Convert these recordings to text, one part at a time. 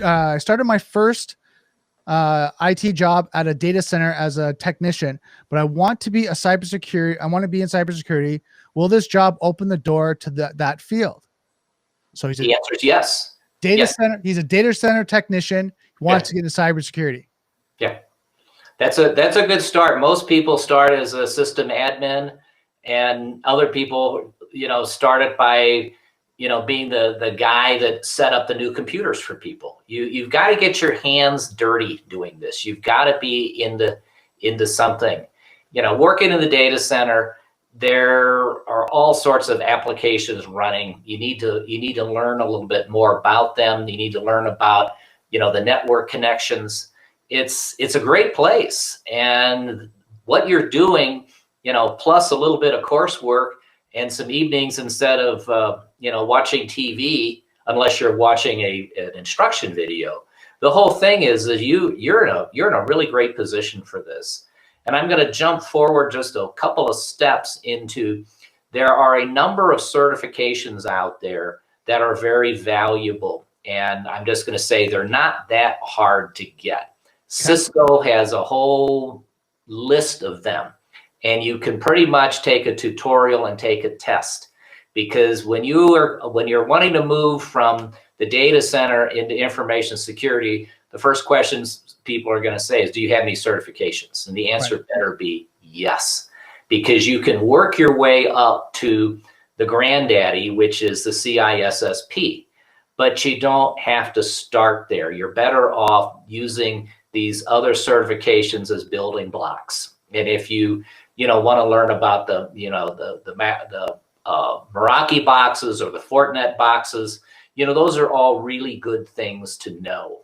I started my first IT job at a data center as a technician, but I want to be a cybersecurity. I want to be in cybersecurity. Will this job open the door to that field? So he's the answer is yes. Data center. He's a data center technician. He wants to get into cybersecurity. Yeah, that's a good start. Most people start as a system admin, and other people, started by, being the guy that set up the new computers for people. You've got to get your hands dirty doing this. You've got to be into something. Working in the data center, there are all sorts of applications running. You need to learn a little bit more about them. You need to learn about, the network connections. It's a great place. And what you're doing, plus a little bit of coursework and some evenings instead of, watching TV, unless you're watching an instruction video. The whole thing is that you're in a really great position for this. And I'm going to jump forward just a couple of steps into, there are a number of certifications out there that are very valuable. And I'm just going to say they're not that hard to get. Cisco has a whole list of them, and you can pretty much take a tutorial and take a test. Because when you're wanting to move from the data center into information security, the first questions people are going to say is, do you have any certifications? And the answer better be yes, because you can work your way up to the granddaddy, which is the CISSP, but you don't have to start there. You're better off using these other certifications as building blocks. And if you want to learn about the Meraki boxes or the Fortinet boxes, those are all really good things to know.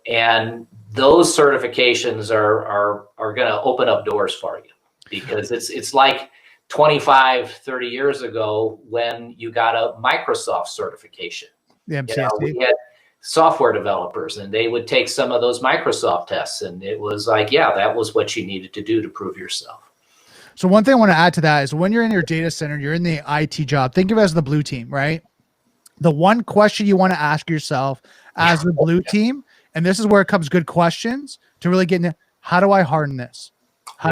And those certifications are going to open up doors for you, because it's like 25, 30 years ago when you got a Microsoft certification. We had software developers, and they would take some of those Microsoft tests, and it was like, that was what you needed to do to prove yourself. So one thing I want to add to that is, when you're in your data center, you're in the IT job, think of it as the blue team, right? The one question you want to ask yourself as the blue team, and this is where it comes good questions to really get into, how do I harden this? How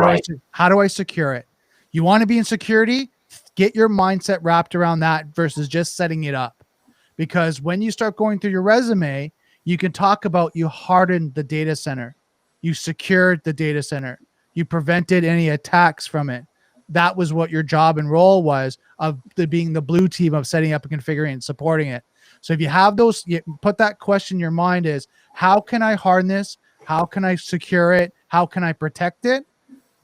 do I secure it? You want to be in security, get your mindset wrapped around that versus just setting it up. Because when you start going through your resume, you can talk about you hardened the data center, you secured the data center, you prevented any attacks from it. That was what your job and role was, of being the blue team, of setting up and configuring and supporting it. So if you have those, you put that question in your mind is, how can I harden this? How can I secure it? How can I protect it?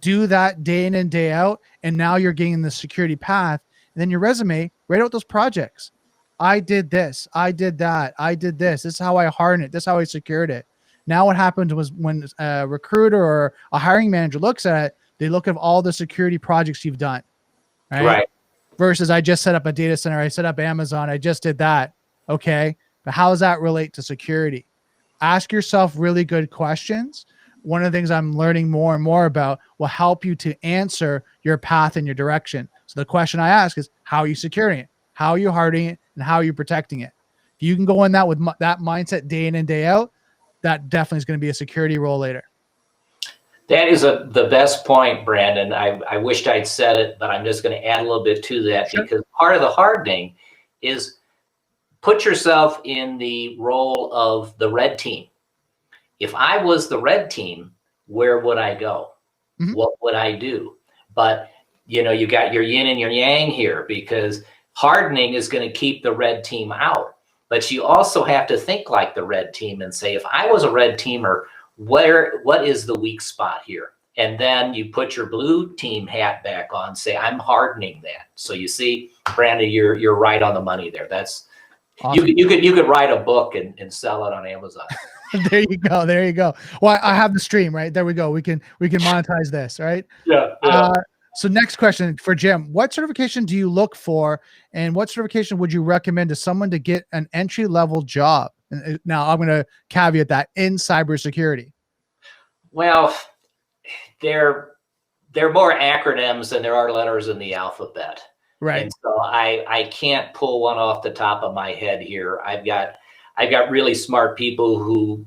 Do that day in and day out. And now you're getting the security path. And then your resume, write out those projects. I did this. I did that. I did this. This is how I hardened it. This is how I secured it. Now what happens was, when a recruiter or a hiring manager looks at it, they look at all the security projects you've done. Right. Versus, I just set up a data center. I set up Amazon. I just did that. Okay. But how does that relate to security? Ask yourself really good questions. One of the things I'm learning more and more about will help you to answer your path and your direction. So the question I ask is, how are you securing it? How are you hardening it? And how are you protecting it? If you can go in that with that mindset day in and day out, that definitely is going to be a security role later. That is the best point, Brandon. I wished I'd said it, but I'm just going to add a little bit to that. Sure. Because part of the hardening is, put yourself in the role of the red team. If I was the red team, where would I go? Mm-hmm. What would I do? But, you got your yin and your yang here, because hardening is going to keep the red team out. But you also have to think like the red team and say, if I was a red teamer, what is the weak spot here? And then you put your blue team hat back on, say, I'm hardening that. So you see, Brandon, you're right on the money there. That's awesome. You could write a book and sell it on Amazon. There you go. There you go. Well, I have the stream, right? There we go. We can monetize this, right? Yeah. So next question for Jim. What certification do you look for, and what certification would you recommend to someone to get an entry-level job? And now I'm going to caveat that, in cybersecurity. Well, they're more acronyms than there are letters in the alphabet. Right. And so I can't pull one off the top of my head here. I've got really smart people who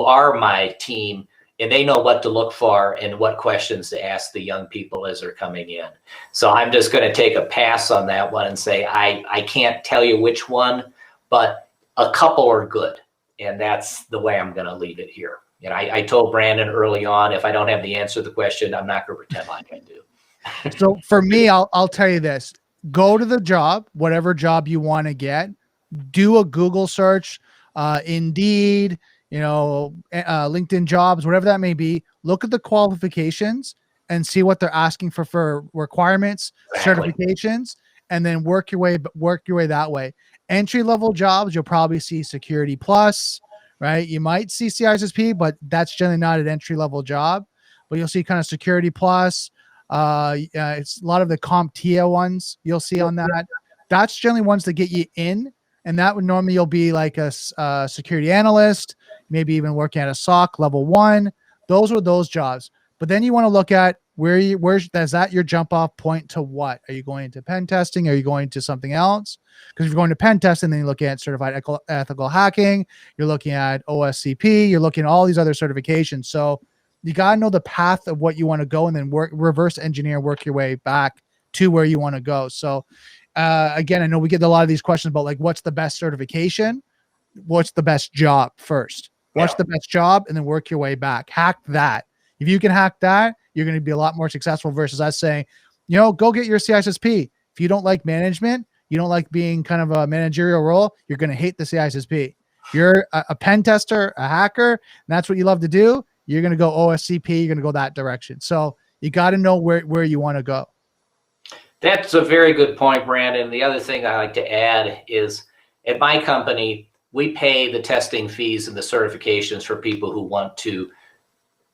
are my team, and they know what to look for and what questions to ask the young people as they're coming in. So I'm just going to take a pass on that one and say I can't tell you which one, but a couple are good. And that's the way I'm going to leave it here. You know, I told Brandon early on, if I don't have the answer to the question, I'm not going to pretend like I do. So for me, I'll tell you this: go to the job, whatever job you want to get. Do a Google search, Indeed, LinkedIn Jobs, whatever that may be. Look at the qualifications and see what they're asking for requirements, Exactly. certifications, and then work your way that way. Entry level jobs, you'll probably see Security Plus, right? You might see CISSP, but that's generally not an entry level job. But you'll see kind of Security Plus. It's a lot of the CompTIA ones you'll see on that. That's generally ones that get you in, and that would normally you'll be like a security analyst, maybe even working at a SOC level 1. Those are those jobs. But then you want to look at where's that your jump off point to what? Are you going to pen testing? Are you going to something else? Because if you're going to pen testing, then you look at certified ethical hacking, you're looking at OSCP, you're looking at all these other certifications. So you got to know the path of what you want to go, and then reverse engineer, work your way back to where you want to go. So again, I know we get a lot of these questions about like, what's the best certification? What's the best job first? What's the best job? And then work your way back. Hack that. If you can hack that, you're going to be a lot more successful versus us saying, go get your CISSP. If you don't like management, you don't like being kind of a managerial role, you're going to hate the CISSP. If you're a pen tester, a hacker, and that's what you love to do, you're going to go OSCP, you're going to go that direction. So you got to know where you want to go. That's a very good point, Brandon. The other thing I like to add is at my company, we pay the testing fees and the certifications for people who want to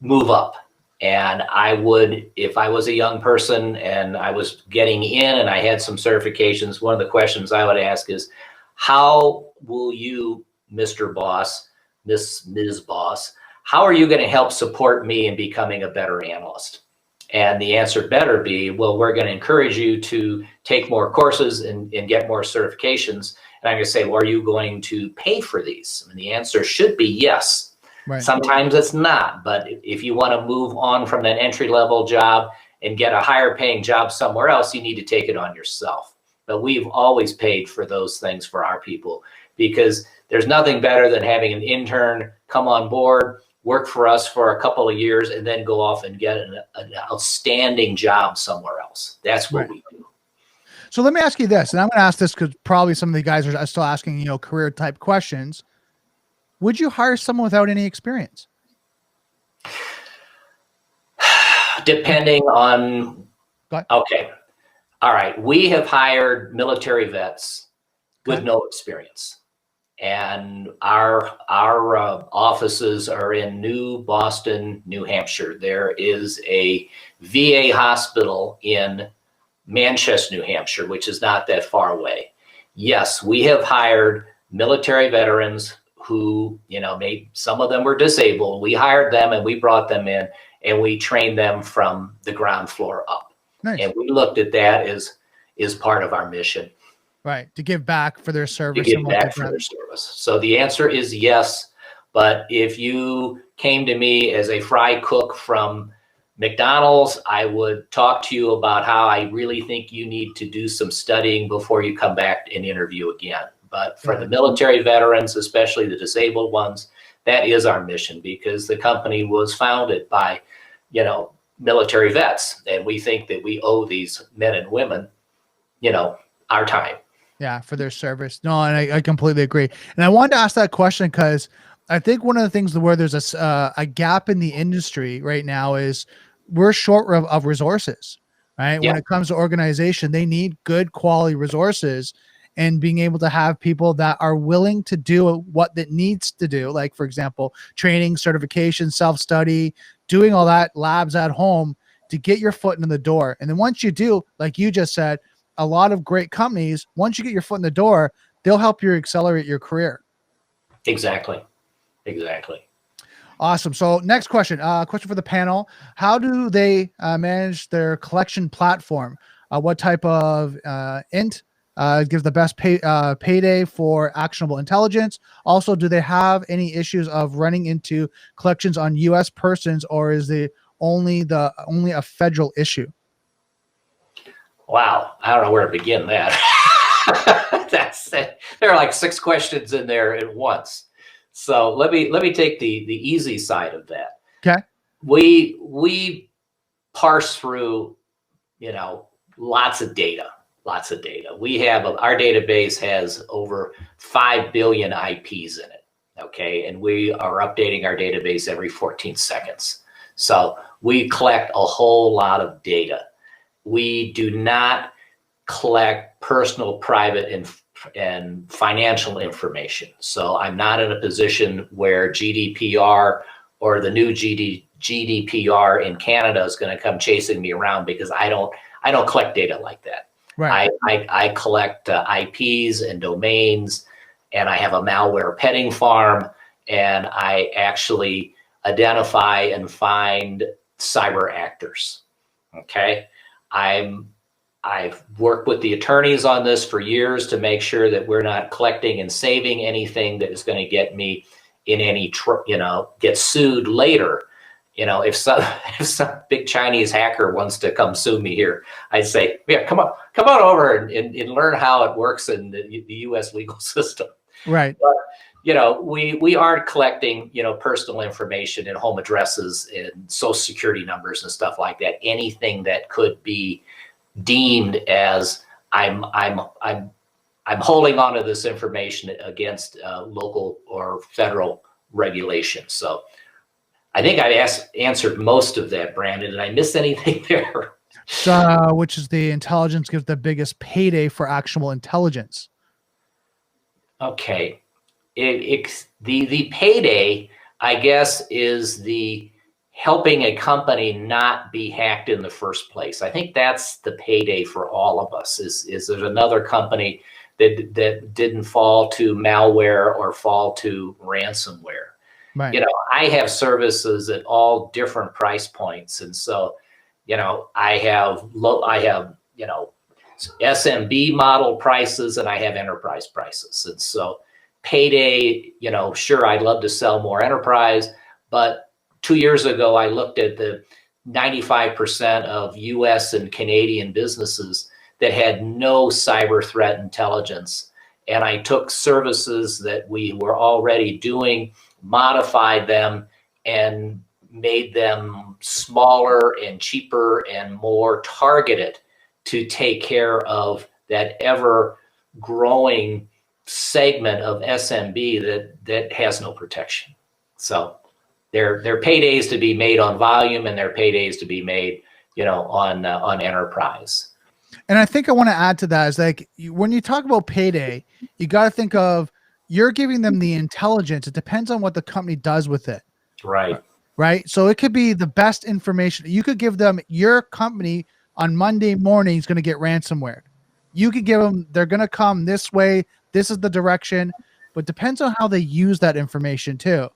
move up. And I would, if I was a young person and I was getting in and I had some certifications, one of the questions I would ask is, how will you, Mr. Boss, Ms. Boss, how are you going to help support me in becoming a better analyst? And the answer better be, well, we're going to encourage you to take more courses and get more certifications. And I'm going to say, well, are you going to pay for these? And the answer should be yes. Right. Sometimes it's not, but if you want to move on from that entry-level job and get a higher paying job somewhere else, you need to take it on yourself. But we've always paid for those things for our people, because there's nothing better than having an intern come on board, work for us for a couple of years, and then go off and get an outstanding job somewhere else. That's what we do. So let me ask you this, and I'm going to ask this because probably some of the guys are still asking, career type questions. Would you hire someone without any experience? Depending on, okay. All right. We have hired military vets with no experience. And our offices are in New Boston, New Hampshire. There is a VA hospital in Manchester, New Hampshire, which is not that far away. Yes, we have hired military veterans who, maybe some of them were disabled. We hired them and we brought them in and we trained them from the ground floor up. Nice. And we looked at that as part of our mission. Right. To give back for their service. To give back for their service. So the answer is yes. But if you came to me as a fry cook from McDonald's, I would talk to you about how I really think you need to do some studying before you come back and interview again. But for the military veterans, especially the disabled ones, that is our mission, because the company was founded by, military vets. And we think that we owe these men and women, our time. Yeah, for their service. No, and I completely agree. And I wanted to ask that question because I think one of the things where there's a gap in the industry right now is we're short of resources, right? Yeah. When it comes to organization, they need good quality resources, and being able to have people that are willing to do what that needs to do. Like, for example, training, certification, self-study, doing all that, labs at home to get your foot in the door. And then once you do, like you just said, a lot of great companies, once you get your foot in the door, they'll help you accelerate your career. Exactly. Awesome. So next question, question for the panel. How do they manage their collection platform? What type of int It gives the best payday for actionable intelligence. Also, do they have any issues of running into collections on U.S. persons, or is it only a federal issue? Wow, I don't know where to begin that. That's it. There are like 6 questions in there at once. So let me take the easy side of that. Okay. We parse through, lots of data. We have our database has over 5 billion IPs in it. Okay, and we are updating our database every 14 seconds. So we collect a whole lot of data. We do not collect personal, private, and financial information. So I'm not in a position where GDPR or the new GDPR in Canada is going to come chasing me around, because I don't collect data like that. Right. I collect IPs and domains, and I have a malware petting farm, and I actually identify and find cyber actors. Okay. I've worked with the attorneys on this for years to make sure that we're not collecting and saving anything that is going to get me in any, get sued later. If some big Chinese hacker wants to come sue me here, I'd say, yeah, come on over and learn how it works in the U.S. legal system. Right. But, we aren't collecting, personal information and home addresses and social security numbers and stuff like that. Anything that could be deemed as I'm holding on to this information against local or federal regulations. So I think I answered most of that, Brandon. Did I miss anything there? Which is the intelligence gives the biggest payday for actionable intelligence? Okay. The payday, I guess, is the helping a company not be hacked in the first place. I think that's the payday for all of us, is there's another company that didn't fall to malware or fall to ransomware. Right. I have services at all different price points. And so, I have SMB model prices, and I have enterprise prices. And so payday, sure, I'd love to sell more enterprise, but 2 years ago, I looked at the 95% of US and Canadian businesses that had no cyber threat intelligence. And I took services that we were already doing, modified them, and made them smaller and cheaper and more targeted to take care of that ever growing segment of SMB that has no protection. So there are paydays to be made on volume, and there are paydays to be made, on enterprise. And I think I want to add to that is when you talk about payday, you got to think of, you're giving them the intelligence. It depends on what the company does with it. Right. Right. So it could be the best information. You could give them your company on Monday morning is going to get ransomware. You could give them, they're going to come this way. This is the direction, but depends on how they use that information too.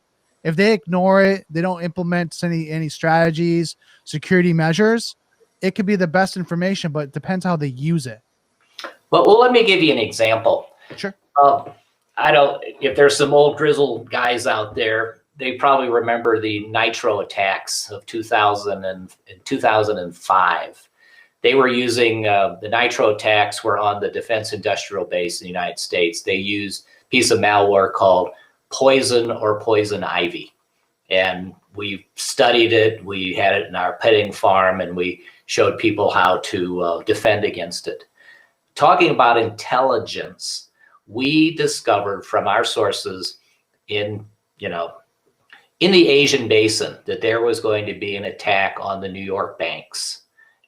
If they ignore it, they don't implement any strategies, security measures, it could be the best information, but it depends how they use it. Well, let me give you an example. Sure. If there's some old grizzled guys out there, they probably remember the Nitro attacks of 2000 and 2005. They were using the Nitro attacks were on the defense industrial base in the United States. They used a piece of malware called Poison or Poison Ivy. And we studied it. We had it in our petting farm, and we showed people how to defend against it. Talking about intelligence, we discovered from our sources in the Asian basin that there was going to be an attack on the New York banks.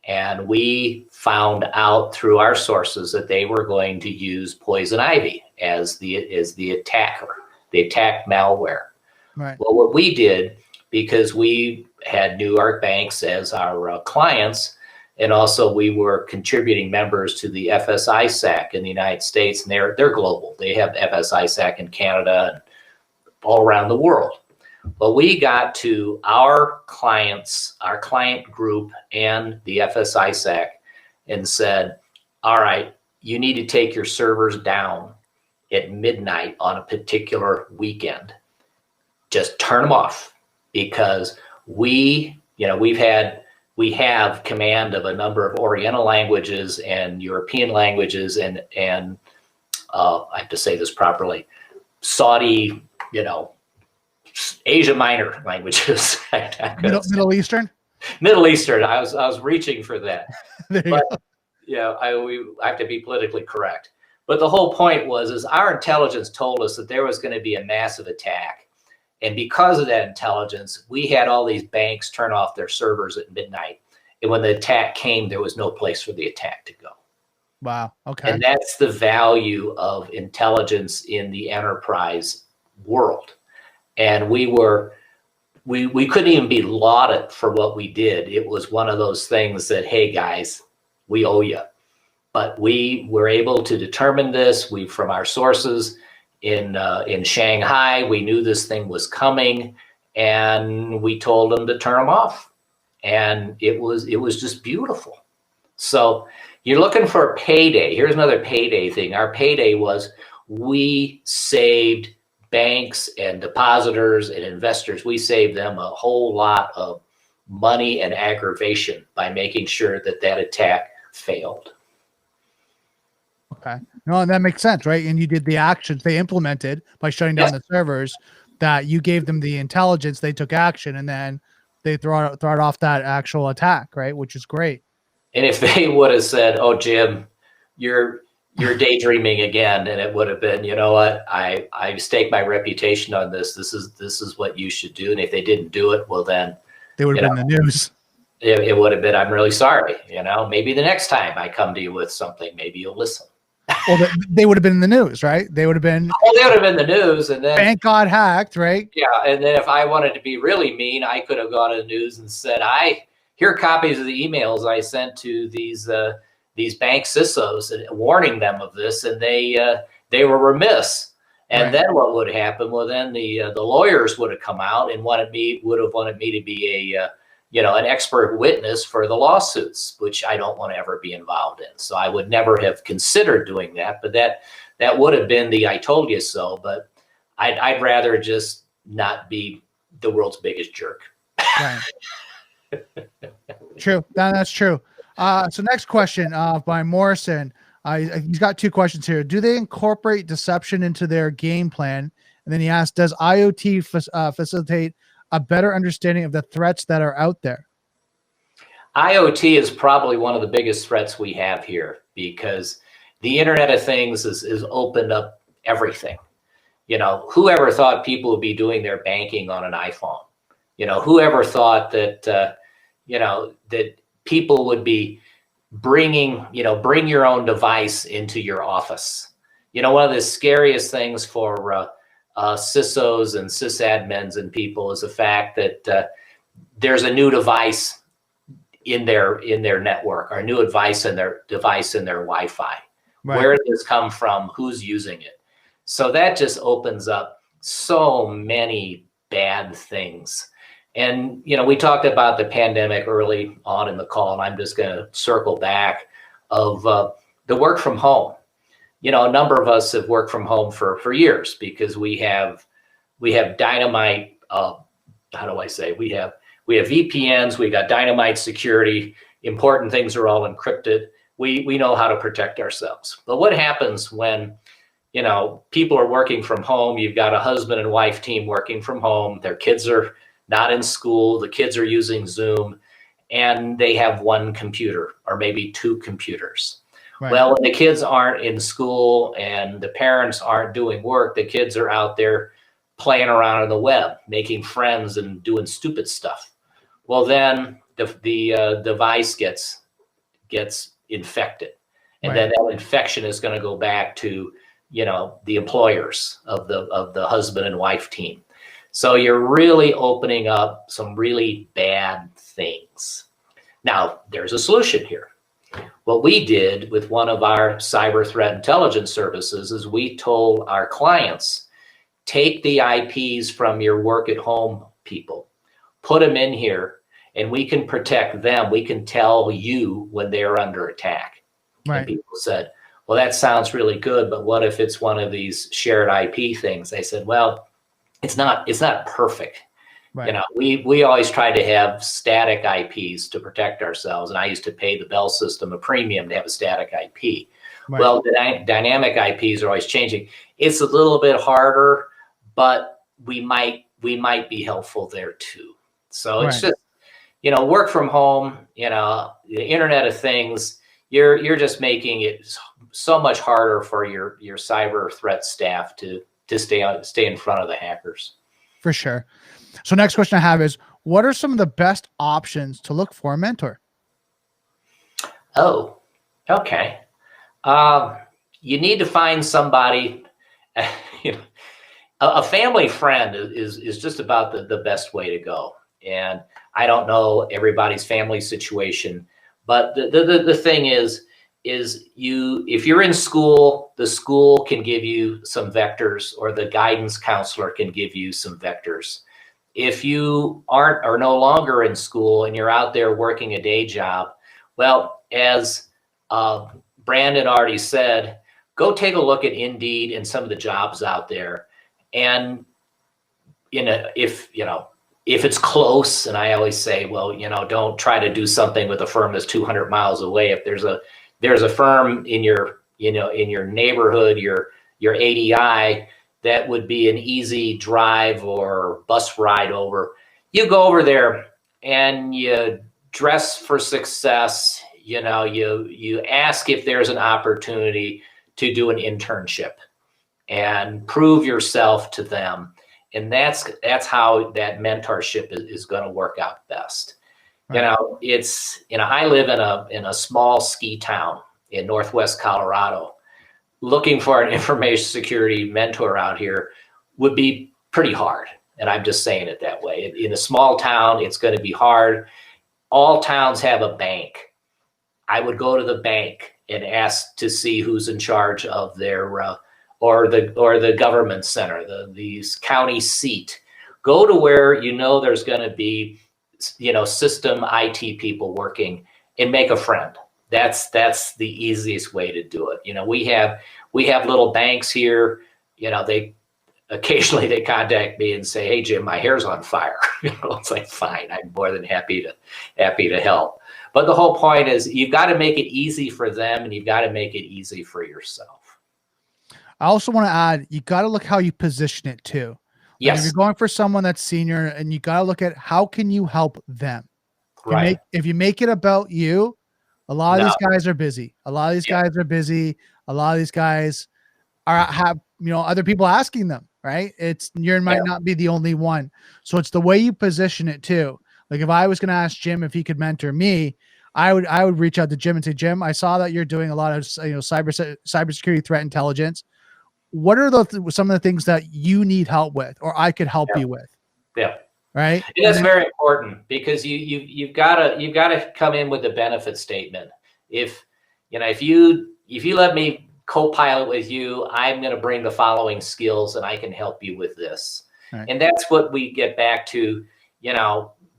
And we found out through our sources that they were going to use Poison Ivy as the attacker, the attack malware. Right. Well, what we did, because we had New York banks as our clients, and also we were contributing members to the FSISAC in the United States, and they're global. They have FSISAC in Canada and all around the world. Well, we got to our clients, our client group, and the FSISAC, and said, all right, you need to take your servers down at midnight on a particular weekend. Just turn them off, because we have command of a number of Oriental languages and European languages and I have to say this properly, Saudi, Asia Minor languages. Middle Eastern. Middle Eastern. I was reaching for that. There you But go. yeah, I have to be politically correct. But the whole point is our intelligence told us that there was going to be a massive attack. And because of that intelligence, we had all these banks turn off their servers at midnight. And when the attack came, there was no place for the attack to go. Wow. Okay. And that's the value of intelligence in the enterprise world. And we couldn't even be lauded for what we did. It was one of those things that, hey guys, we owe you. But we were able to determine this. From our sources in Shanghai, we knew this thing was coming, and we told them to turn them off. And it was just beautiful. So you're looking for a payday. Here's another payday thing. Our payday was we saved banks and depositors and investors. We saved them a whole lot of money and aggravation by making sure that attack failed. Okay. No, that makes sense, right? And you did the actions they implemented by shutting down the servers, that you gave them the intelligence, they took action, and then they throw it off that actual attack, right? Which is great. And if they would have said, "Oh, Jim, you're daydreaming again," and it would have been, you know what, I stake my reputation on this. This is what you should do. And if they didn't do it, well, then They would have been in the news. It would have been, I'm really sorry. Maybe the next time I come to you with something, maybe you'll listen. Well, they would have been in the news, right? They would have been. Oh, they would have been in the news, and then bank got hacked, right? Yeah, and then if I wanted to be really mean, I could have gone to the news and said, here are copies of the emails I sent to these bank CISOs and warning them of this, and they were remiss. And Right. then what would happen? Well, then the lawyers would have come out and would have wanted me to be an expert witness for the lawsuits, which I don't want to ever be involved in. So I would never have considered doing that. But that would have been the "I told you so." But I'd rather just not be the world's biggest jerk. Right. True. That's true. So next question by Morrison. He's got two questions here. Do they incorporate deception into their game plan? And then he asked, does IoT facilitate a better understanding of the threats that are out there? IoT is probably one of the biggest threats we have here, because the Internet of Things has opened up everything. Whoever thought people would be doing their banking on an iPhone? Whoever thought that that people would be bring your own device into your office? One of the scariest things for CISOs and sysadmins and people is the fact that there's a new device in their network, or a new device in their Wi-Fi. Right. Where did this come from? Who's using it? So that just opens up so many bad things. And we talked about the pandemic early on in the call, and I'm just going to circle back of the work from home. A number of us have worked from home for years, because we have dynamite. How do I say? We have VPNs. We got dynamite security. Important things are all encrypted. We know how to protect ourselves. But what happens when people are working from home? You've got a husband and wife team working from home. Their kids are not in school. The kids are using Zoom, and they have one computer or maybe two computers. Right. Well, when the kids aren't in school and the parents aren't doing work, the kids are out there playing around on the web, making friends and doing stupid stuff. Well, then the device gets infected, and then that infection is going to go back to the employers of the husband and wife team. So you're really opening up some really bad things. Now, there's a solution here. What we did with one of our cyber threat intelligence services is we told our clients, take the IPs from your work at home people, put them in here, and we can protect them. We can tell you when they're under attack. Right. And people said, Well, that sounds really good, but what if it's one of these shared IP things? I said, well, it's not perfect. Right. We always try to have static IPs to protect ourselves. And I used to pay the Bell system a premium to have a static IP. Right. Well, the dynamic IPs are always changing. It's a little bit harder, but we might be helpful there too. So it's just, work from home, the Internet of Things, you're just making it so much harder for your cyber threat staff to stay in front of the hackers. For sure. So next question I have is, what are some of the best options to look for a mentor? Oh, okay. You need to find somebody, a family friend is just about the best way to go. And I don't know everybody's family situation, but the thing is if you're in school, the school can give you some vectors, or the guidance counselor can give you some vectors. If you are no longer in school and you're out there working a day job, well, as Brandon already said, go take a look at Indeed and some of the jobs out there. And if it's close, and I always say, well, don't try to do something with a firm that's 200 miles away. If there's a firm in your neighborhood, your ADI, that would be an easy drive or bus ride over. You go over there and you dress for success. You ask if there's an opportunity to do an internship and prove yourself to them. And that's how that mentorship is going to work out best. Right. I live in a small ski town in Northwest Colorado. Looking for an information security mentor out here would be pretty hard. And I'm just saying it that way. In a small town, it's going to be hard. All towns have a bank. I would go to the bank and ask to see who's in charge of their, or the government center, the county seat. Go to where there's going to be, system IT people working, and make a friend. That's the easiest way to do it. We have little banks here. They occasionally contact me and say, "Hey Jim, my hair's on fire." It's like, fine, I'm more than happy to help. But the whole point is, you've got to make it easy for them, and you've got to make it easy for yourself. I also want to add, you got to look how you position it too. Yes. If you're going for someone that's senior, and you got to look at how can you help them. Right. If you make it about you, a lot of these guys are busy. A lot of these guys are busy. A lot of these guys have other people asking them, right? You might not be the only one. So it's the way you position it too. Like if I was going to ask Jim if he could mentor me, I would reach out to Jim and say, Jim, I saw that you're doing a lot of cybersecurity threat intelligence. What are some of the things that you need help with, or I could help you with? Yeah. Right. And that's very important, because you've got to come in with a benefit statement. If you let me co-pilot with you, I'm going to bring the following skills, and I can help you with this. Right. And that's what we get back to,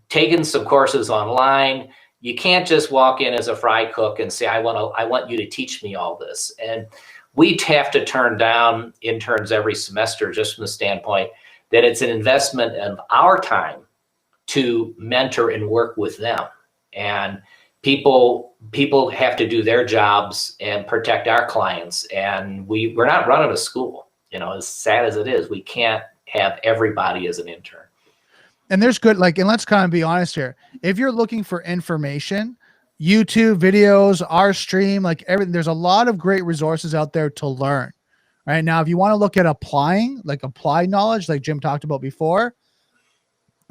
taking some courses online. You can't just walk in as a fry cook and say, I want you to teach me all this. And we have to turn down interns every semester, just from the standpoint that it's an investment of our time to mentor and work with them. And people have to do their jobs and protect our clients. And we're not running a school. As sad as it is, we can't have everybody as an intern. And there's good, and let's kind of be honest here. If you're looking for information, YouTube videos, our stream, everything, there's a lot of great resources out there to learn. Right now, if you want to look at applying, applied knowledge, like Jim talked about before,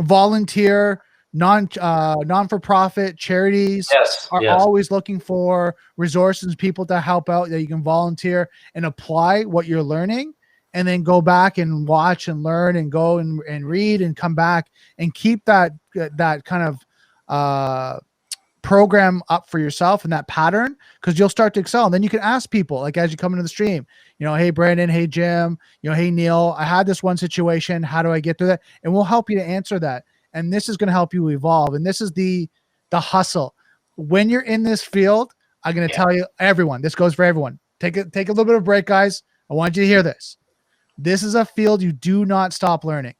volunteer, non-for-profit charities are always looking for resources, people to help out that you can volunteer and apply what you're learning, and then go back and watch and learn and go and read and come back and keep that kind of program up for yourself and that pattern, because you'll start to excel. And then you can ask people, as you come into the stream, hey Brandon, hey Jim, hey Neil, I had this one situation, how do I get through that? And we'll help you to answer that. And this is going to help you evolve. And this is the hustle. When you're in this field, I'm going to tell you, everyone, this goes for everyone, take a little bit of break, guys. I want you to hear this. This is a field you do not stop learning,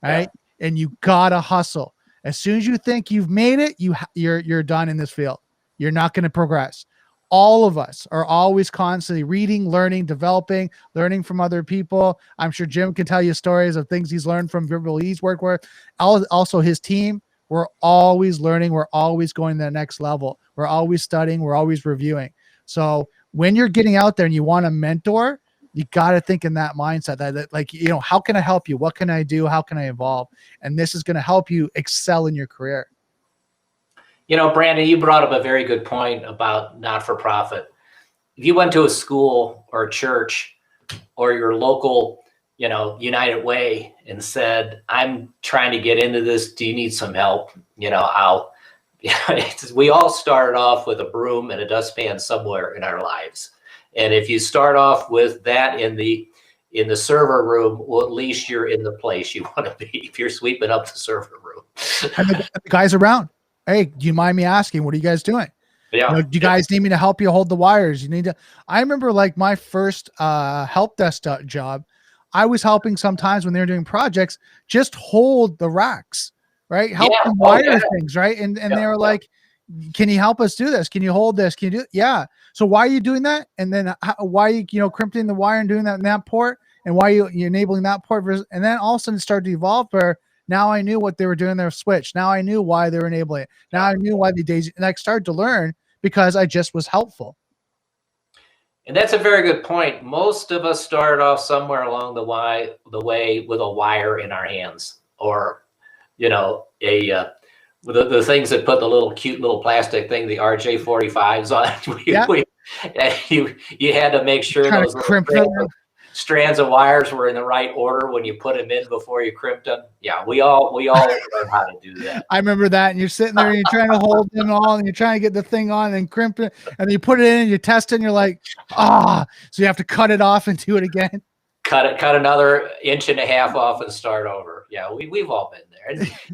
right? Yeah. And you gotta hustle. As soon as you think you've made it, you're done in this field. You're not going to progress. All of us are always constantly reading, learning, developing, learning from other people. I'm sure Jim can tell you stories of things he's learned from people he's worked with. Also his team. We're always learning. We're always going to the next level. We're always studying. We're always reviewing. So when you're getting out there and you want a mentor, you got to think in that mindset that like, you know, how can I help you? What can I do? How can I evolve? And this is going to help you excel in your career. You know, Brandon, you brought up a very good point about not-for-profit. If you went to a school or a church or your local, you know, United Way and said, I'm trying to get into this. Do you need some help? You know, we all started off with a broom and a dustpan somewhere in our lives. And if you start off with that in the server room, well, at least you're in the place you want to be if you're sweeping up the server room. And the guys around, hey, do you mind me asking, what are you guys doing? Yeah. You know, do you guys need me to help you hold the wires? You need to. I remember like my first help desk job, I was helping sometimes when they were doing projects, just hold the racks, right? Help them wire things, right? And they were like, can you help us do this? Can you hold this? Can you do it? Yeah. So why are you doing that? And then why are you crimping the wire and doing that in that port? And why are you enabling that port? And then all of a sudden it started to evolve where now I knew what they were doing their switch. Now I knew why they were enabling it. Now I knew why the daisy, and I started to learn because I just was helpful. And that's a very good point. Most of us started off somewhere along the way with a wire in our hands, or, you know, the things that put the cute little plastic thing, the RJ45s on. You had to make sure those strands of wires were in the right order when you put them in before you crimped them. Yeah, we all learned how to do that. I remember that. And you're sitting there and you're trying to hold them all and you're trying to get the thing on and crimp it. And you put it in and you test it and you're like, so you have to cut it off and do it again. Cut another 1.5 inches off and start over. Yeah, we've all been there.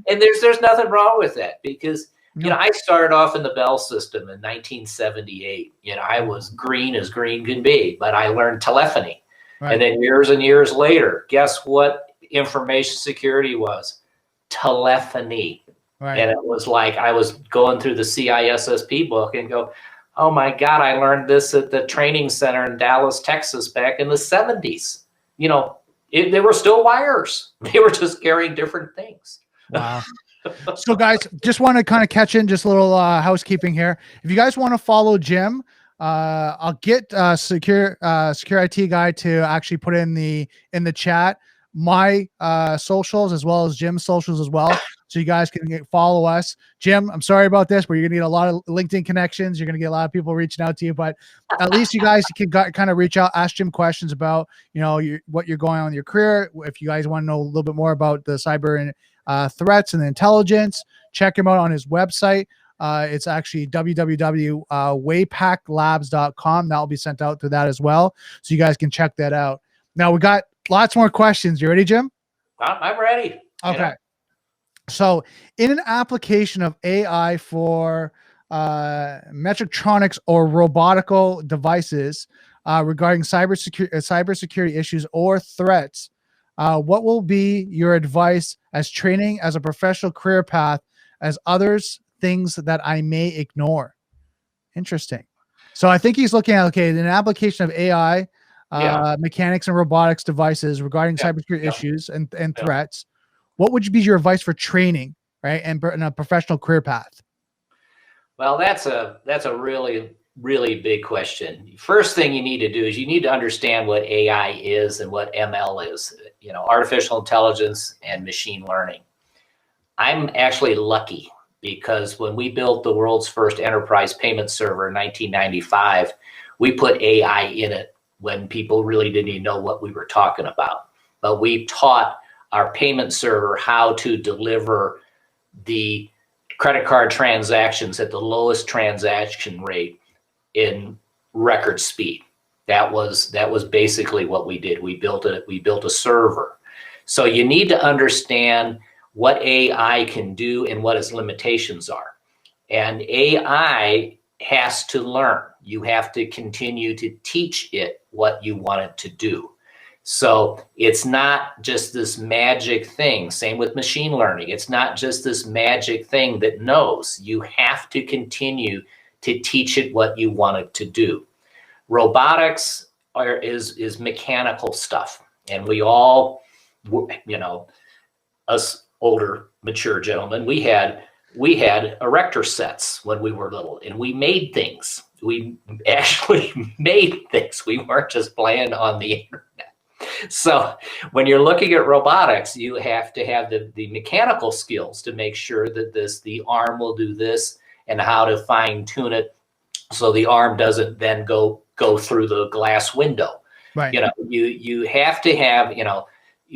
And there's nothing wrong with that because, you know, I started off in the Bell system in 1978. You know, I was green as green can be, but I learned telephony. Right. And then years and years later, guess what information security was? Telephony. Right. And it was like I was going through the CISSP book and go, oh my God, I learned this at the training center in Dallas, Texas back in the 70s. You know, they were still wires. They were just carrying different things. Wow. So guys, just want to kind of catch in, just a little housekeeping here. If you guys want to follow Jim, I'll get secure IT guy to actually put in the chat my socials as well as Jim's socials as well, so you guys can follow us. Jim, I'm sorry about this, but you're gonna get a lot of LinkedIn connections. You're gonna get a lot of people reaching out to you, but at least you guys can kind of reach out, ask Jim questions about what you're going on in your career. If you guys want to know a little bit more about the cyber and threats and the intelligence, check him out on his website. It's actually www.waypacklabs.com. That will be sent out to that as well, so you guys can check that out. Now we got lots more questions. You ready, Jim? I'm ready. Okay. So in an application of AI for mechatronics or robotical devices regarding cybersecurity issues or threats, what will be your advice as training as a professional career path as others things that I may ignore? Interesting. So I think he's looking at, in an application of AI, mechanics and robotics devices regarding cybersecurity issues and threats, what would be your advice for training, right, and in a professional career path? Well, that's a really, really big question. First thing you need to do is you need to understand what AI is and what ML is, artificial intelligence and machine learning. I'm actually lucky because when we built the world's first enterprise payment server in 1995, we put AI in it when people really didn't even know what we were talking about. But we taught our payment server how to deliver the credit card transactions at the lowest transaction rate in record speed. That was basically what we did. We built a server. So you need to understand what AI can do and what its limitations are. And AI has to learn. you have to continue to teach it what you want it to do. So it's not just this magic thing. Same with machine learning. It's not just this magic thing that knows. You have to continue to teach it what you want it to do. Robotics is mechanical stuff. And we all, us older, mature gentlemen, we had erector sets when we were little, and we made things. We actually made things. We weren't just playing on the internet. So when you're looking at robotics, you have to have the mechanical skills to make sure that the arm will do this, and how to fine tune it so the arm doesn't then go through the glass window. Right. You have to have,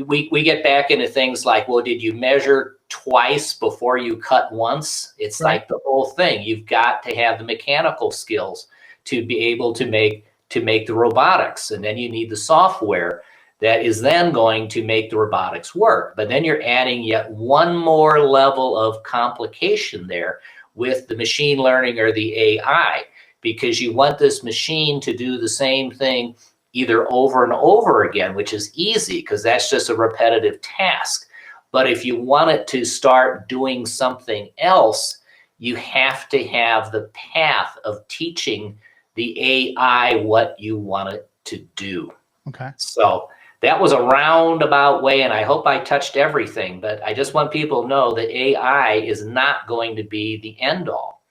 we get back into things like, well, did you measure twice before you cut once? It's right. Like the whole thing. You've got to have the mechanical skills to be able to make the robotics, and then you need the software that is then going to make the robotics work. But then you're adding yet one more level of complication there with the machine learning or the AI, because you want this machine to do the same thing either over and over again, which is easy because that's just a repetitive task. But if you want it to start doing something else, you have to have the path of teaching the AI what you want it to do. Okay. So that was a roundabout way, and I hope I touched everything, but I just want people to know that AI is not going to be the end all.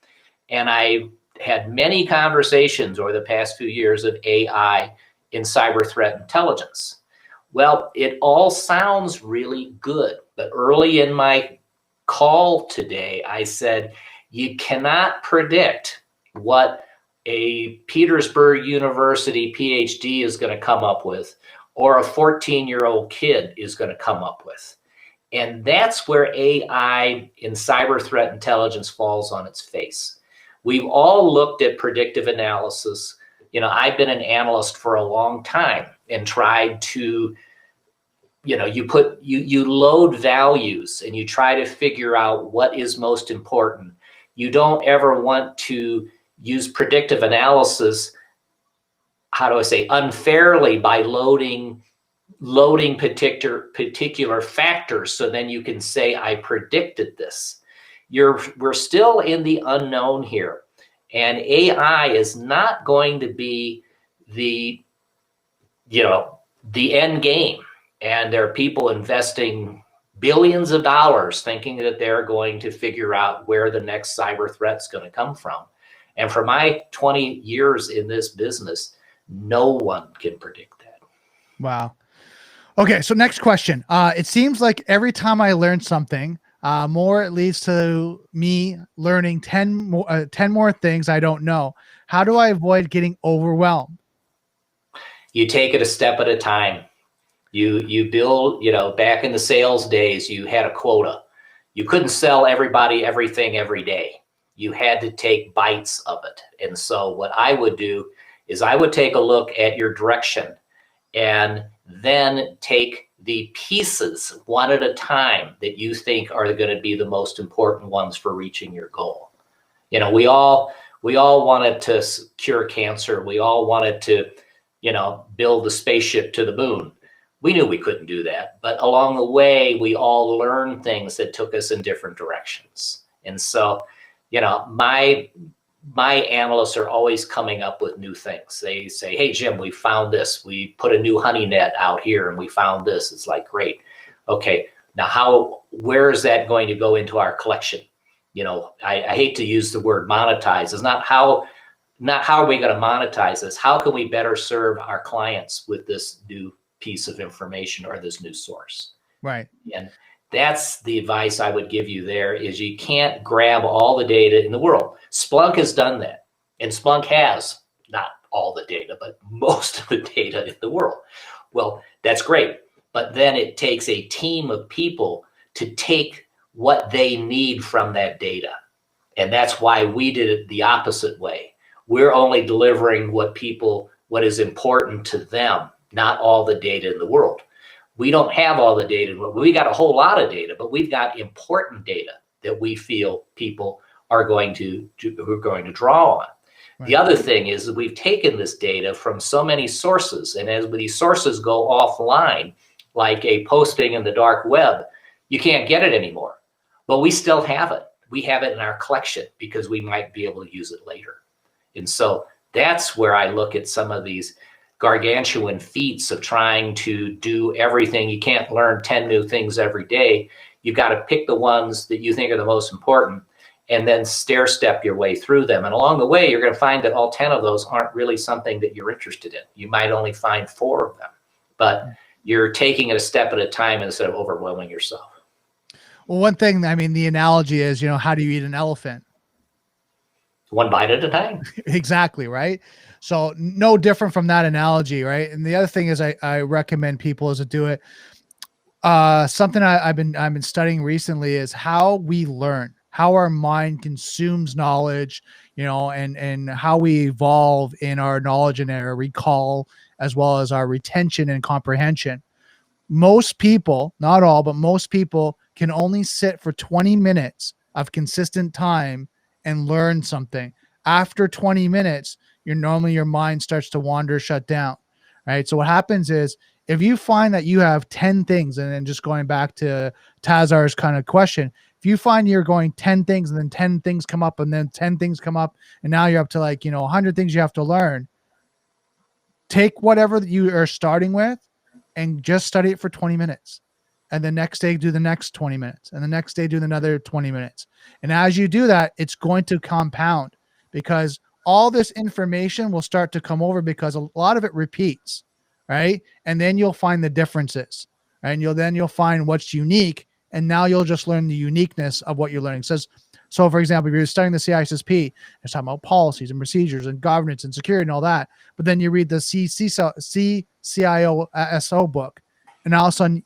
And I had many conversations over the past few years of AI in cyber threat intelligence. Well, it all sounds really good, but early in my call today, I said, you cannot predict what a Petersburg University PhD is going to come up with, or a 14-year-old kid is going to come up with. And that's where AI in cyber threat intelligence falls on its face. We've all looked at predictive analysis. I've been an analyst for a long time and tried to, you load values and you try to figure out what is most important. You don't ever want to use predictive analysis, how do I say, unfairly by loading particular factors, so then you can say, I predicted this. We're still in the unknown here, and AI is not going to be the end game. And there are people investing billions of dollars thinking that they're going to figure out where the next cyber threat's going to come from. And for my 20 years in this business, no one can predict that. Wow. Okay, so next question. It seems like every time I learn something, more it leads to me learning 10 more things I don't know. How do I avoid getting overwhelmed? You take it a step at a time. You build, back in the sales days, you had a quota. You couldn't sell everybody everything every day. You had to take bites of it. And so what I would do is I would take a look at your direction and then take the pieces one at a time that you think are going to be the most important ones for reaching your goal. We all wanted to cure cancer. We all wanted to, build the spaceship to the moon. We knew we couldn't do that, but along the way, we all learned things that took us in different directions. And so, my analysts are always coming up with new things. They say, hey, Jim, we found this. We put a new honey net out here and we found this. It's like, great. Okay, now where is that going to go into our collection? I hate to use the word monetize. It's not how are we going to monetize this? How can we better serve our clients with this new piece of information or this new source? Right. And that's the advice I would give you there, is you can't grab all the data in the world. Splunk has done that. And Splunk has not all the data, but most of the data in the world. Well, that's great. But then it takes a team of people to take what they need from that data. And that's why we did it the opposite way. We're only delivering what is important to them, not all the data in the world. We don't have all the data. We got a whole lot of data, but we've got important data that we feel people are going to draw on. The other thing is that we've taken this data from so many sources, and as these sources go offline, like a posting in the dark web, you can't get it anymore. But we still have it. We have it in our collection because we might be able to use it later. And so that's where I look at some of these gargantuan feats of trying to do everything. You can't learn 10 new things every day. You've got to pick the ones that you think are the most important and then stair step your way through them. And along the way, you're going to find that all 10 of those aren't really something that you're interested in. You might only find 4 of them, but you're taking it a step at a time instead of overwhelming yourself. Well, one thing, I mean, the analogy is, how do you eat an elephant? One bite at a time. Exactly. Right. So no different from that analogy. Right. And the other thing is I recommend people is to do it. Something I've been studying recently is how we learn, how our mind consumes knowledge, and how we evolve in our knowledge and our recall, as well as our retention and comprehension. Most people, not all, but most people can only sit for 20 minutes of consistent time and learn something. After 20 minutes, your mind starts to wander, shut down. Right. So what happens is, if you find that you have 10 things, and then just going back to Tazar's kind of question, if you find you're going 10 things and then 10 things come up and then 10 things come up, and now you're up to 100 things you have to learn, take whatever you are starting with and just study it for 20 minutes. And the next day, do the next 20 minutes. And the next day, do another 20 minutes. And as you do that, it's going to compound, because all this information will start to come over, because a lot of it repeats. Right. And then you'll find the differences, right? And you'll find what's unique. And now you'll just learn the uniqueness of what you're learning. So for example, if you're studying the CISSP, it's talking about policies and procedures and governance and security and all that. But then you read the CIO book, and all of a sudden,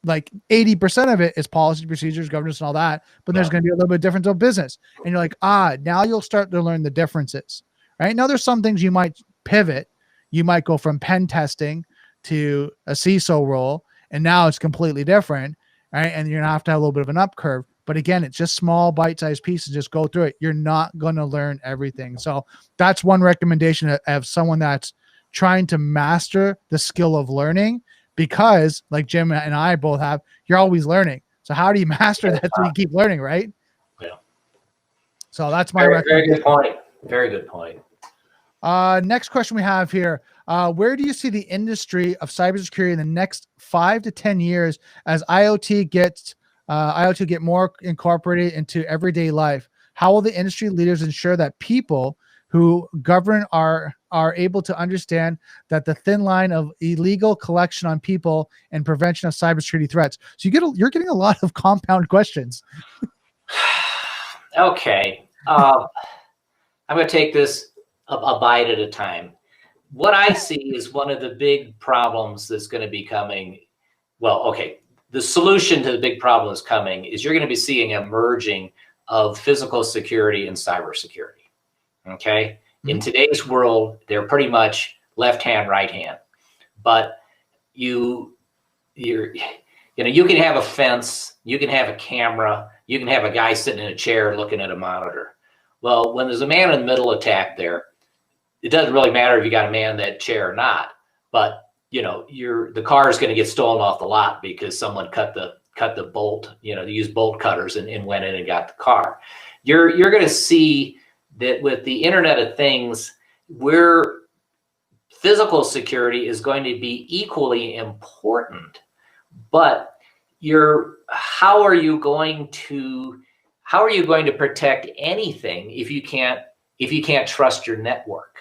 80% of it is policy, procedures, governance, and all that. But there's going to be a little bit different of business. And you're like, now you'll start to learn the differences, right? Now there's some things you might pivot. You might go from pen testing to a CISO role, and now it's completely different, right? And you're going to have a little bit of an up curve. But again, it's just small bite-sized pieces. Just go through it. You're not going to learn everything. So that's one recommendation of someone that's trying to master the skill of learning, because like Jim and I both have, you're always learning. So how do you master that so you keep learning, right? Yeah. So that's my recommendation. Very good point. Very good point. Next question we have here. Where do you see the industry of cybersecurity in the next 5 to 10 years as IoT get more incorporated into everyday life? How will the industry leaders ensure that people who govern are able to understand that the thin line of illegal collection on people and prevention of cybersecurity threats? So you're getting a lot of compound questions. Okay. I'm going to take this a bite at a time. What I see is one of the big problems that's going to be coming. Well, okay. The solution to the big problem that's coming is you're going to be seeing a merging of physical security and cybersecurity. Okay. Mm-hmm. In today's world, they're pretty much left hand, right hand. But you can have a fence, you can have a camera, you can have a guy sitting in a chair looking at a monitor. Well, when there's a man in the middle attack there, it doesn't really matter if you got a man in that chair or not, but the car is going to get stolen off the lot because someone cut the bolt, they use bolt cutters and went in and got the car. You're going to see that with the Internet of Things, where physical security is going to be equally important, but how are you going to protect anything if you can't trust your network?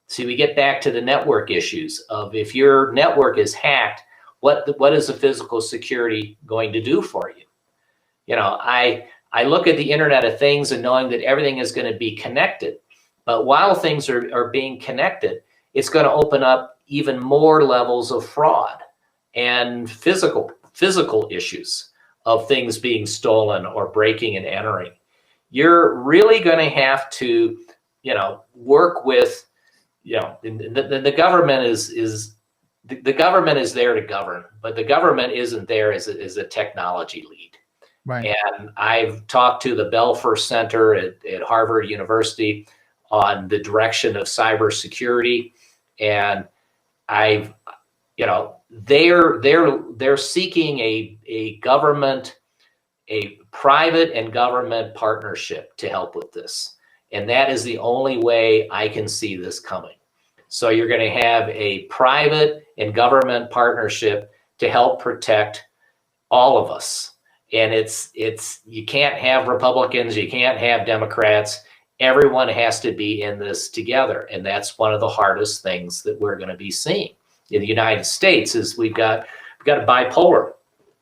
See, we get back to the network issues of, if your network is hacked, what is the physical security going to do for you? I look at the Internet of Things and knowing that everything is going to be connected, but while things are being connected, it's going to open up even more levels of fraud and physical issues of things being stolen or breaking and entering. You're really going to have to, work with, the government the government is there to govern, but the government isn't there as a technology lead. Right. And I've talked to the Belfer Center at Harvard University on the direction of cybersecurity. And I've, you know, they're seeking a government, a private and government partnership to help with this. And that is the only way I can see this coming. So you're going to have a private and government partnership to help protect all of us. And it's you can't have Republicans, you can't have Democrats. Everyone has to be in this together. And that's one of the hardest things that we're going to be seeing in the United States is we've got a bipolar.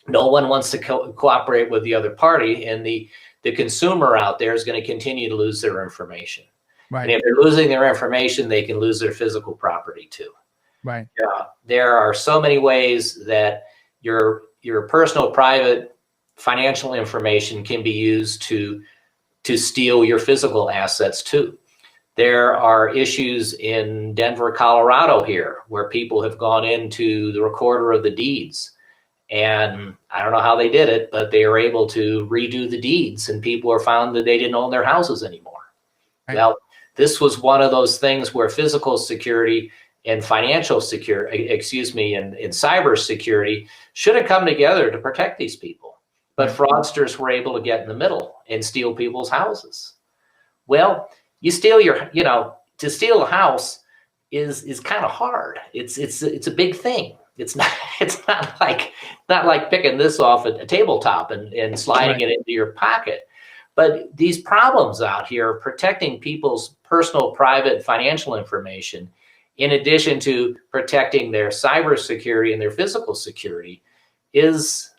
No one wants to cooperate with the other party, and the consumer out there is going to continue to lose their information. Right. And if they're losing their information, they can lose their physical property too. Right. There are so many ways that your personal, private, financial information can be used to steal your physical assets too. There are issues in Denver, Colorado here, where people have gone into the recorder of the deeds. And I don't know how they did it, but they were able to redo the deeds, and people are found that they didn't own their houses anymore. Right. Well, this was one of those things where physical security and financial security, and cyber security should have come together to protect these people. But fraudsters were able to get in the middle and steal people's houses. Well, you steal to steal a house is kind of hard. It's a big thing. It's not like picking this off at a tabletop and sliding it into your pocket. But these problems out here protecting people's personal, private, financial information, in addition to protecting their cybersecurity and their physical security, is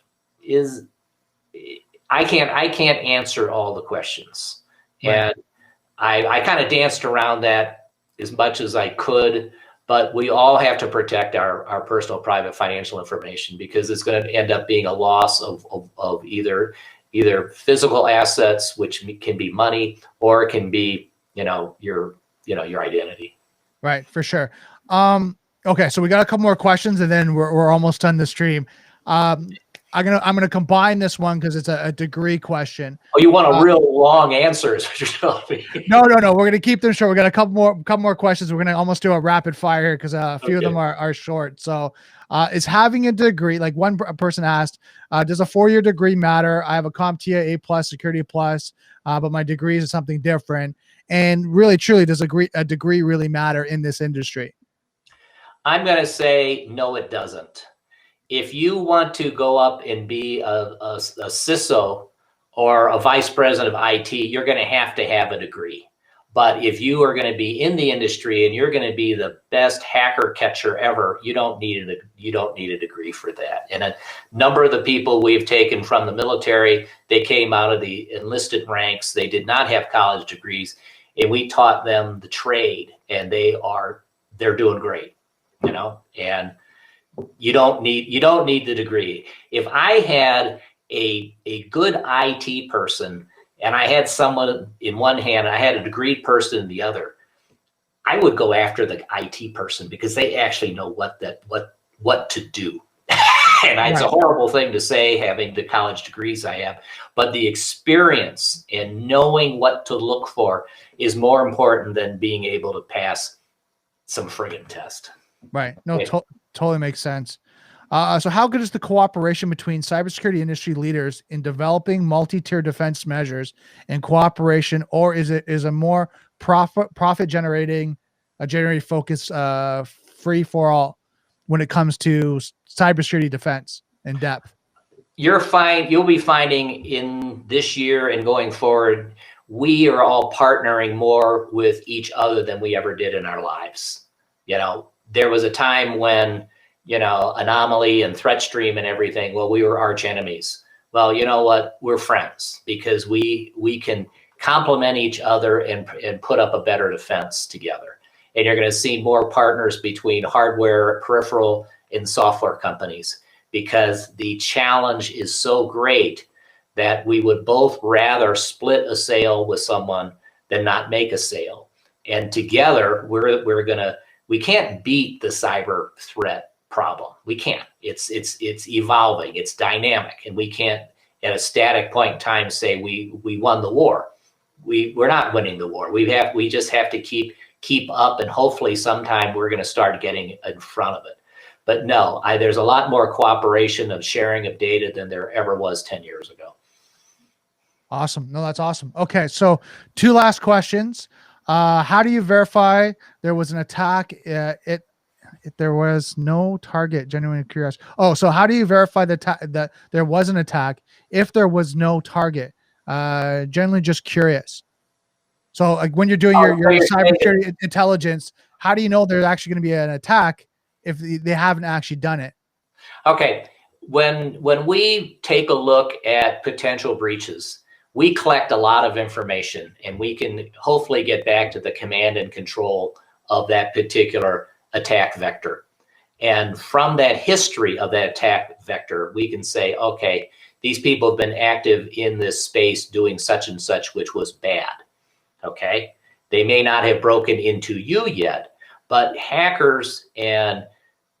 I can't answer all the questions. Right. And I kind of danced around that as much as I could, but we all have to protect our personal, private, financial information, because it's going to end up being a loss of either physical assets, which can be money, or it can be your identity. Right, for sure. Okay, so we got a couple more questions, and then we're almost done the stream. I'm gonna combine this one because it's a degree question. Oh, you want a real long answer, is what you're telling me. No. We're gonna keep them short. We got a couple more questions. We're gonna almost do a rapid fire here because a few of them are short. So, is having a degree, like one person asked, does a 4-year degree matter? I have a CompTIA A+, Security Plus, but my degree is something different. And really, truly, does a degree really matter in this industry? I'm gonna say no, it doesn't. If you want to go up and be a CISO or a vice president of IT, you're going to have a degree. But if you are going to be in the industry and you're going to be the best hacker catcher ever, you don't need a degree for that. And a number of the people we've taken from the military, they came out of the enlisted ranks. They did not have college degrees, and we taught them the trade, and they're doing great, and you don't need the degree. If I had a good IT person and I had someone in one hand and I had a degreed person in the other, I would go after the IT person because they actually know what to do. And it's a horrible thing to say, having the college degrees I have, but the experience and knowing what to look for is more important than being able to pass some friggin' test. Right. No, totally makes sense. So how good is the cooperation between cybersecurity industry leaders in developing multi-tier defense measures and cooperation, or is a more profit generating focus free for all when it comes to cybersecurity defense in depth? You'll be finding in this year and going forward, we are all partnering more with each other than we ever did in our lives. There was a time when, Anomaly and ThreatStream and everything, well, we were arch enemies. Well, you know what? We're friends because we can complement each other and put up a better defense together. And you're going to see more partners between hardware, peripheral, and software companies, because the challenge is so great that we would both rather split a sale with someone than not make a sale. And together, we can't beat the cyber threat problem. We can't. It's evolving. It's dynamic, and we can't at a static point in time say we won the war. we're not winning the war. We just have to keep up, and hopefully sometime we're going to start getting in front of it. But no, there's a lot more cooperation of sharing of data than there ever was 10 years ago. Awesome. No, that's awesome. Okay. So 2 last questions. How do you verify there was an attack? If there was no target, genuinely curious. Oh, so how do you verify that there was an attack if there was no target? Generally just curious. So like when you're doing your cybersecurity intelligence, how do you know there's actually going to be an attack if they haven't actually done it? Okay. When we take a look at potential breaches, we collect a lot of information, and we can hopefully get back to the command and control of that particular attack vector. And from that history of that attack vector, we can say, okay, these people have been active in this space doing such and such, which was bad. Okay. They may not have broken into you yet, but hackers and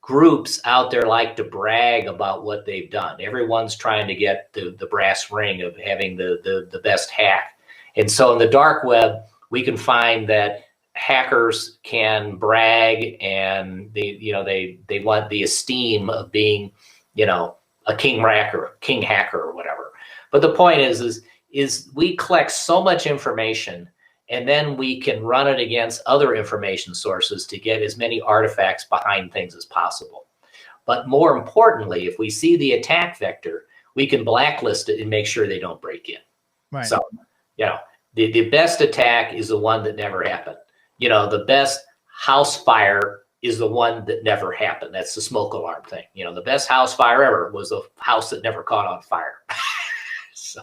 groups out there like to brag about what they've done. Everyone's trying to get the brass ring of having the best hack. And so in the dark web, we can find that hackers can brag, and they want the esteem of being, a king hacker or whatever. But the point is we collect so much information, and then we can run it against other information sources to get as many artifacts behind things as possible. But more importantly, if we see the attack vector, we can blacklist it and make sure they don't break in. Right. So, the best attack is the one that never happened. The best house fire is the one that never happened. That's the smoke alarm thing. The best house fire ever was the house that never caught on fire. So.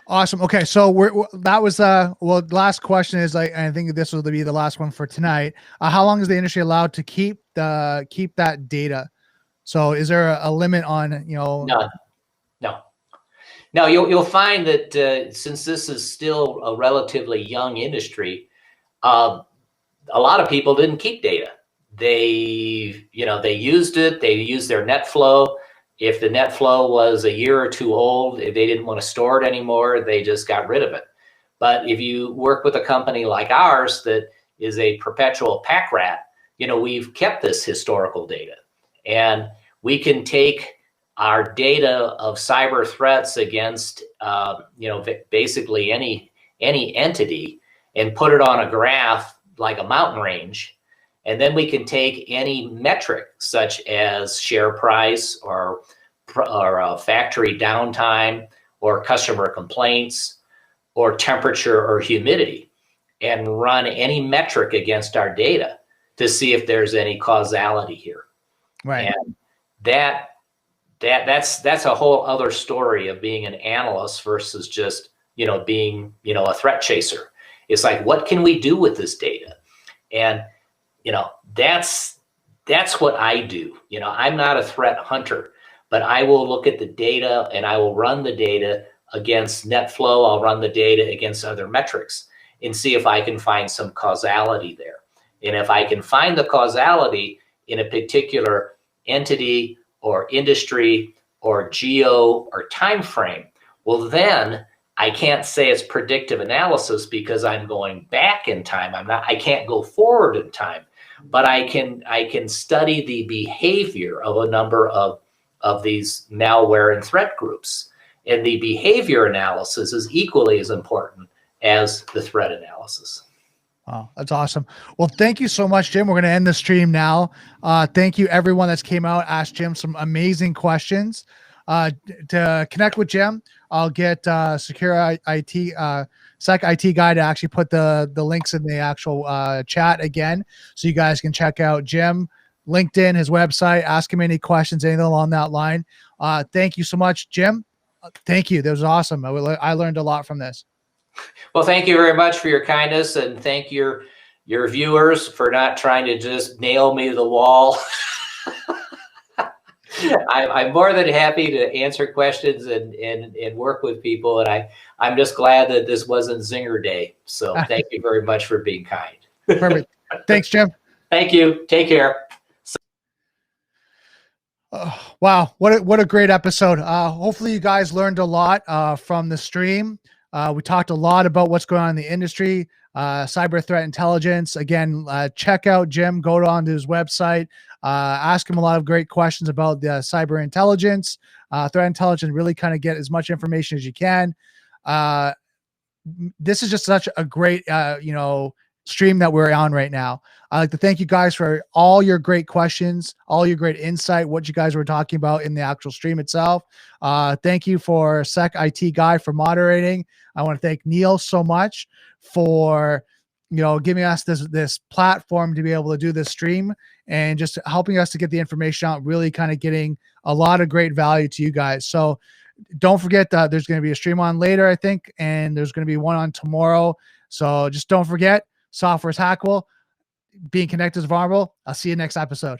Awesome. Okay. So that was, last question is I think this will be the last one for tonight. How long is the industry allowed to keep that data? So is there a limit on, No, you'll find that since this is still a relatively young industry, a lot of people didn't keep data. They used it. They used their net flow. If the net flow was a year or 2 old, if they didn't want to store it anymore, they just got rid of it. But if you work with a company like ours that is a perpetual pack rat, we've kept this historical data, and we can take our data of cyber threats against, basically any entity and put it on a graph like a mountain range. And then we can take any metric such as share price or factory downtime or customer complaints or temperature or humidity and run any metric against our data to see if there's any causality here. Right. And that's a whole other story of being an analyst versus just, being, a threat chaser. It's like, what can we do with this data? And that's what I do. I'm not a threat hunter, but I will look at the data and I will run the data against net flow. I'll run the data against other metrics and see if I can find some causality there. And if I can find the causality in a particular entity or industry or geo or time frame, well, then I can't say it's predictive analysis because I'm going back in time. I can't go forward in time, but I can study the behavior of a number of these malware and threat groups. And the behavior analysis is equally as important as the threat analysis. Wow, that's awesome. Well, thank you so much, Jim. We're going to end the stream now. Thank you, everyone that's came out, asked Jim some amazing questions. To connect with Jim, I'll get Secure IT, Sec IT guy to actually put the links in the actual chat again, so you guys can check out Jim, LinkedIn, his website, ask him any questions, anything along that line. Thank you so much, Jim. Thank you. That was awesome. I learned a lot from this. Well, thank you very much for your kindness, and thank your viewers for not trying to just nail me to the wall. I'm more than happy to answer questions and work with people, and I'm just glad that this wasn't Zinger Day. So thank you very much for being kind. Perfect. Thanks, Jim. Thank you. Take care. Wow, what a great episode. Hopefully you guys learned a lot from the stream. We talked a lot about what's going on in the industry, cyber threat intelligence. Again, check out Jim, go on to his website, ask him a lot of great questions about the cyber intelligence, threat intelligence, really kind of get as much information as you can. This is just such a great, stream that we're on right now. I'd like to thank you guys for all your great questions, all your great insight, what you guys were talking about in the actual stream itself. Thank you for Sec IT Guy for moderating. I want to thank Neil so much for, giving us this platform to be able to do this stream and just helping us to get the information out, really kind of getting a lot of great value to you guys. So don't forget that there's going to be a stream on later, I think, and there's going to be one on tomorrow. So just don't forget, software is hackable. Being connected is vulnerable. I'll see you next episode.